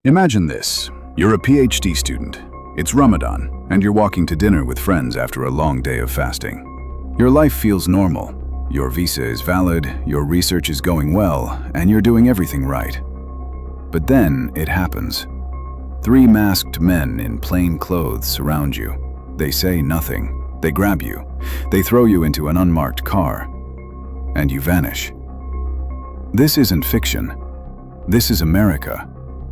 Imagine this. You're a PhD student. It's Ramadan, and you're walking to dinner with friends after a long day of fasting. Your life feels normal. Your visa is valid, your research is going well, and you're doing everything right. But then it happens. 3 masked men in plain clothes surround you. They say nothing. They grab you. They throw you into an unmarked car. And you vanish. This isn't fiction. This is America.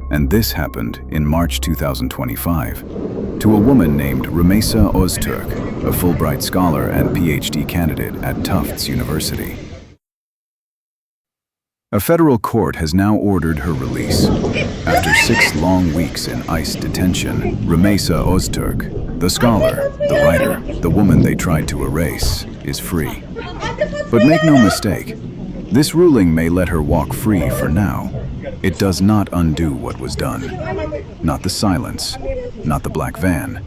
And this happened in March 2025 to a woman named Rumeysa Ozturk, a Fulbright scholar and PhD candidate at Tufts University. A federal court has now ordered her release. After 6 long weeks in ICE detention, Rumeysa Ozturk, the scholar, the writer, the woman they tried to erase, is free. But make no mistake, this ruling may let her walk free for now. It does not undo what was done. Not the silence, not the black van,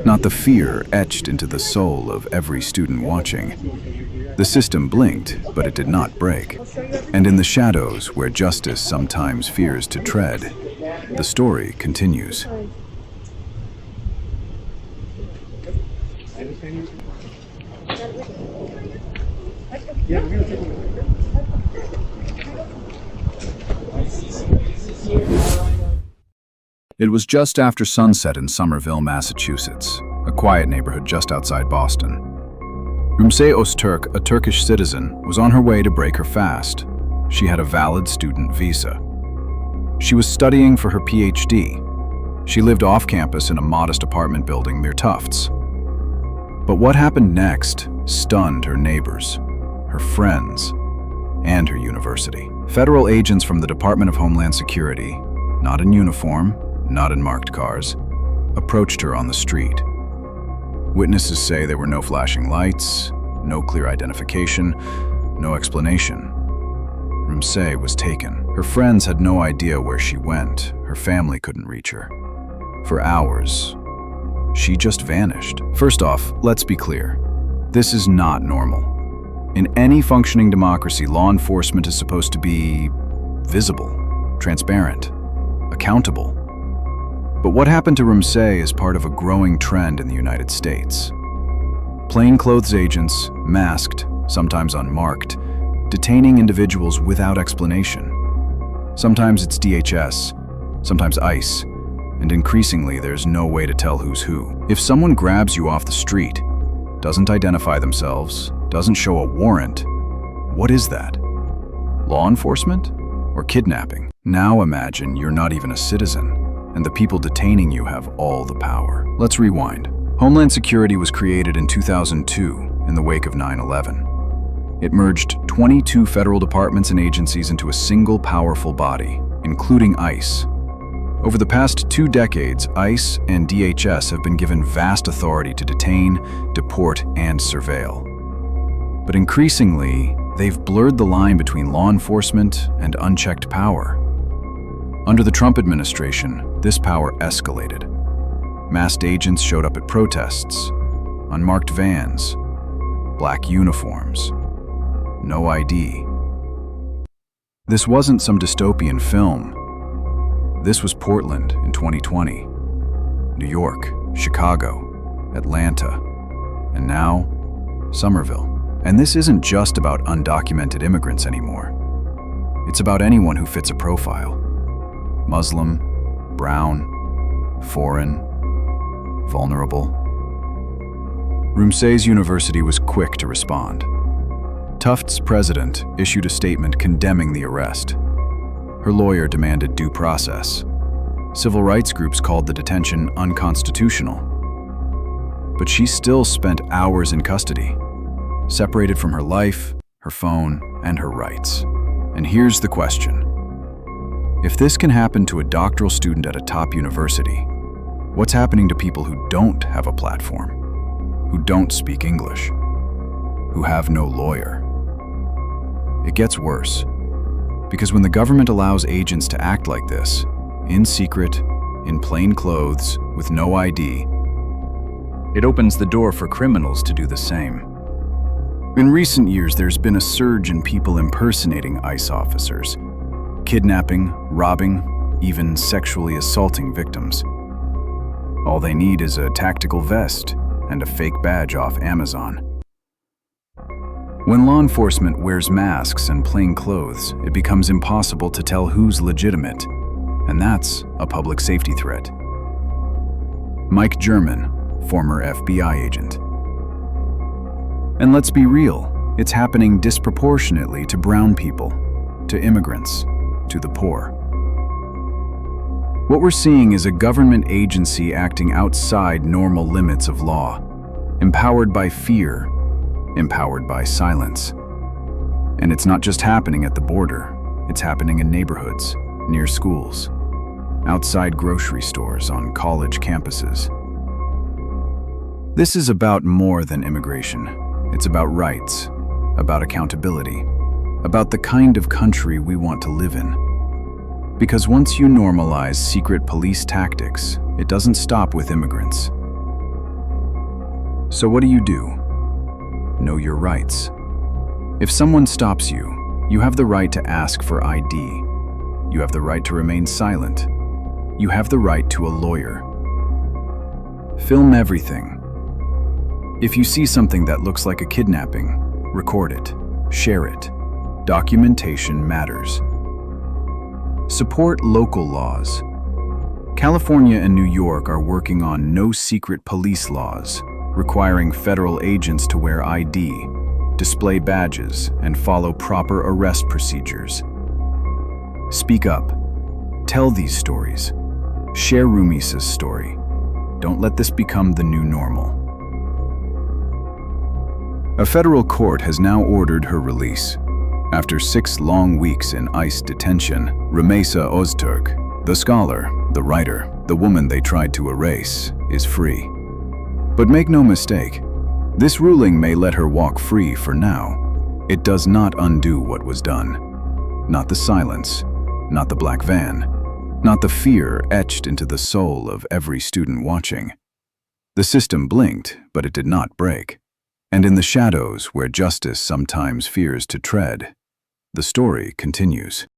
not the fear etched into the soul of every student watching. The system blinked, but it did not break. And in the shadows where justice sometimes fears to tread, the story continues. It was just after sunset in Somerville, Massachusetts, a quiet neighborhood just outside Boston. Rumeysa Ozturk, a Turkish citizen, was on her way to break her fast. She had a valid student visa. She was studying for her PhD. She lived off campus in a modest apartment building near Tufts. But what happened next stunned her neighbors, her friends, and her university. Federal agents from the Department of Homeland Security, not in uniform, not in marked cars, approached her on the street. Witnesses say there were no flashing lights, no clear identification, no explanation. Rumeysa was taken. Her friends had no idea where she went. Her family couldn't reach her. For hours, she just vanished. First off, let's be clear. This is not normal. In any functioning democracy, law enforcement is supposed to be visible, transparent, accountable. But what happened to Rumeysa is part of a growing trend in the United States. Plainclothes agents, masked, sometimes unmarked, detaining individuals without explanation. Sometimes it's DHS, sometimes ICE, and increasingly there's no way to tell who's who. If someone grabs you off the street, doesn't identify themselves, doesn't show a warrant, what is that? Law enforcement or kidnapping? Now imagine you're not even a citizen, and the people detaining you have all the power. Let's rewind. Homeland Security was created in 2002 in the wake of 9/11. It merged 22 federal departments and agencies into a single powerful body, including ICE. Over the past 2 decades, ICE and DHS have been given vast authority to detain, deport, and surveil. But increasingly, they've blurred the line between law enforcement and unchecked power. Under the Trump administration, this power escalated. Masked agents showed up at protests, unmarked vans, black uniforms, no ID. This wasn't some dystopian film. This was Portland in 2020, New York, Chicago, Atlanta, and now Somerville. And this isn't just about undocumented immigrants anymore. It's about anyone who fits a profile. Muslim, brown, foreign, vulnerable. Rumeysa's university was quick to respond. Tufts' president issued a statement condemning the arrest. Her lawyer demanded due process. Civil rights groups called the detention unconstitutional. But she still spent hours in custody, separated from her life, her phone, and her rights. And here's the question. If this can happen to a doctoral student at a top university, what's happening to people who don't have a platform, who don't speak English, who have no lawyer? It gets worse, because when the government allows agents to act like this, in secret, in plain clothes, with no ID, it opens the door for criminals to do the same. In recent years, there's been a surge in people impersonating ICE officers, kidnapping, robbing, even sexually assaulting victims. All they need is a tactical vest and a fake badge off Amazon. When law enforcement wears masks and plain clothes, it becomes impossible to tell who's legitimate, and that's a public safety threat. Mike German, former FBI agent. And let's be real, it's happening disproportionately to brown people, to immigrants, to the poor. What we're seeing is a government agency acting outside normal limits of law, empowered by fear, empowered by silence. And it's not just happening at the border, it's happening in neighborhoods, near schools, outside grocery stores, on college campuses. This is about more than immigration. It's about rights, about accountability, about the kind of country we want to live in. Because once you normalize secret police tactics, it doesn't stop with immigrants. So what do? Know your rights. If someone stops you, you have the right to ask for ID. You have the right to remain silent. You have the right to a lawyer. Film everything. If you see something that looks like a kidnapping, record it, share it. Documentation matters. Support local laws. California and New York are working on no-secret police laws, requiring federal agents to wear ID, display badges, and follow proper arrest procedures. Speak up. Tell these stories. Share Rumeysa's story. Don't let this become the new normal. A federal court has now ordered her release. After 6 long weeks in ICE detention, Rumeysa Ozturk, the scholar, the writer, the woman they tried to erase, is free. But make no mistake, this ruling may let her walk free for now. It does not undo what was done. Not the silence, not the black van, not the fear etched into the soul of every student watching. The system blinked, but it did not break. And in the shadows where justice sometimes fears to tread, the story continues.